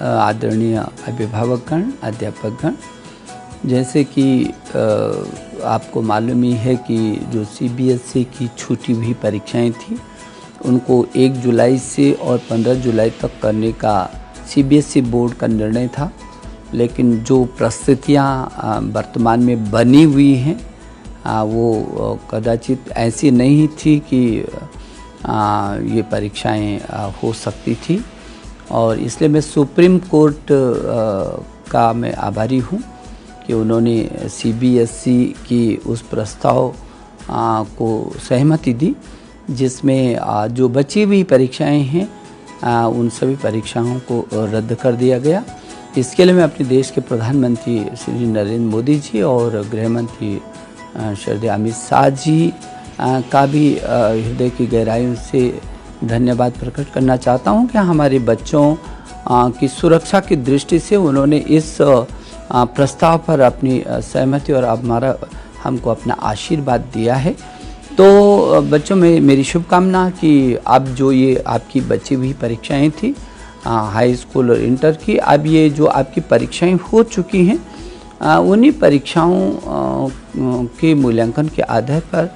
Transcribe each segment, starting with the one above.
आदरणीय अभिभावकगण, अध्यापकगण, जैसे कि आपको मालूम ही है कि जो सीबीएसई की छूटी हुई परीक्षाएं थी उनको 1 जुलाई से और 15 जुलाई तक करने का सीबीएसई बोर्ड का निर्णय था। लेकिन जो परिस्थितियाँ वर्तमान में बनी हुई हैं वो कदाचित ऐसी नहीं थी कि ये परीक्षाएं हो सकती थी, और इसलिए मैं सुप्रीम कोर्ट का मैं आभारी हूँ कि उन्होंने सीबीएसई की उस प्रस्ताव को सहमति दी जिसमें जो बची हुई परीक्षाएं हैं उन सभी परीक्षाओं को रद्द कर दिया गया। इसके लिए मैं अपने देश के प्रधानमंत्री श्री नरेंद्र मोदी जी और गृह मंत्री श्री अमित शाह जी का भी हृदय की गहराइयों से धन्यवाद प्रकट करना चाहता हूं कि हमारे बच्चों की सुरक्षा की दृष्टि से उन्होंने इस प्रस्ताव पर अपनी सहमति और हमको अपना आशीर्वाद दिया है। तो बच्चों में मेरी शुभकामना कि अब जो ये आपकी बची हुई परीक्षाएं थी हाई स्कूल और इंटर की, अब ये जो आपकी परीक्षाएं हो चुकी हैं उन्हीं परीक्षाओं के मूल्यांकन के आधार पर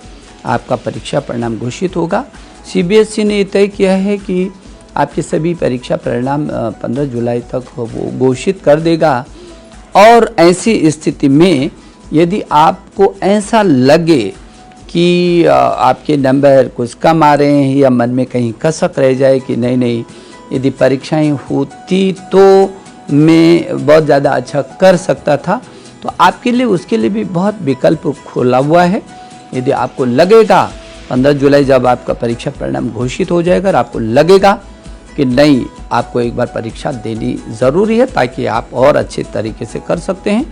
आपका परीक्षा परिणाम घोषित होगा। सीबीएसई ने तय किया है कि आपके सभी परीक्षा परिणाम 15 जुलाई तक वो घोषित कर देगा, और ऐसी स्थिति में यदि आपको ऐसा लगे कि आपके नंबर कुछ कम आ रहे हैं या मन में कहीं कसक रह जाए कि नहीं यदि परीक्षाएं होती तो मैं बहुत ज़्यादा अच्छा कर सकता था, तो आपके लिए उसके लिए भी बहुत विकल्प खुला हुआ है। यदि आपको लगेगा 15 जुलाई जब आपका परीक्षा परिणाम घोषित हो जाएगा और आपको लगेगा कि नहीं आपको एक बार परीक्षा देनी ज़रूरी है ताकि आप और अच्छे तरीके से कर सकते हैं,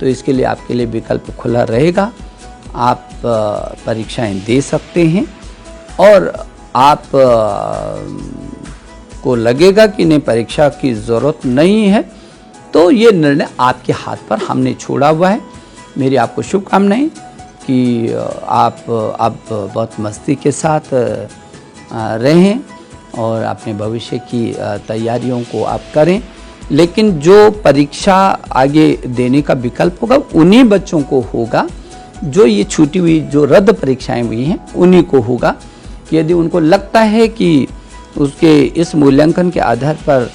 तो इसके लिए आपके लिए विकल्प खुला रहेगा। आप परीक्षाएं दे सकते हैं, और आप को लगेगा कि नहीं परीक्षा की ज़रूरत नहीं है तो ये निर्णय आपके हाथ पर हमने छोड़ा हुआ है। मेरी आपको शुभकामनाएं कि आप अब बहुत मस्ती के साथ रहें और अपने भविष्य की तैयारियों को आप करें। लेकिन जो परीक्षा आगे देने का विकल्प होगा उन्हीं बच्चों को होगा जो ये छूटी हुई जो रद्द परीक्षाएं हुई हैं उन्हीं को होगा। यदि उनको लगता है कि उसके इस मूल्यांकन के आधार पर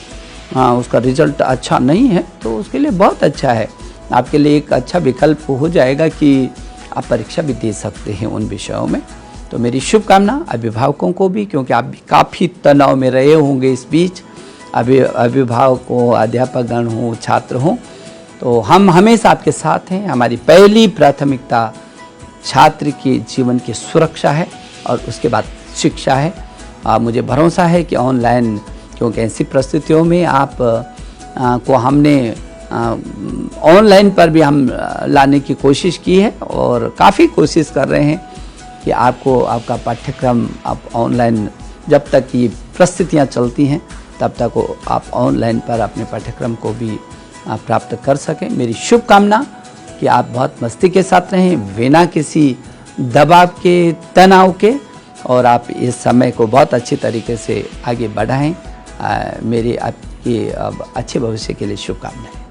उसका रिजल्ट अच्छा नहीं है तो उसके लिए बहुत अच्छा है, आपके लिए एक अच्छा विकल्प हो जाएगा कि आप परीक्षा भी दे सकते हैं उन विषयों में। तो मेरी शुभकामना अभिभावकों को भी, क्योंकि आप भी काफ़ी तनाव में रहे होंगे इस बीच, अभिभावक हो, अध्यापकगण हो, छात्र हों, तो हम हमेशा आपके साथ हैं। हमारी पहली प्राथमिकता छात्र के जीवन की सुरक्षा है और उसके बाद शिक्षा है। मुझे भरोसा है कि ऑनलाइन, क्योंकि ऐसी परिस्थितियों में आप को हमने ऑनलाइन पर भी हम लाने की कोशिश की है और काफ़ी कोशिश कर रहे हैं कि आपको आपका पाठ्यक्रम आप ऑनलाइन, जब तक ये परिस्थितियाँ चलती हैं तब तक आप ऑनलाइन पर अपने पाठ्यक्रम को भी प्राप्त कर सकें। मेरी शुभकामना कि आप बहुत मस्ती के साथ रहें बिना किसी दबाव के, तनाव के, और आप इस समय को बहुत अच्छे तरीके से आगे बढ़ाएं। मेरी आपके अच्छे भविष्य के लिए शुभकामनाएं।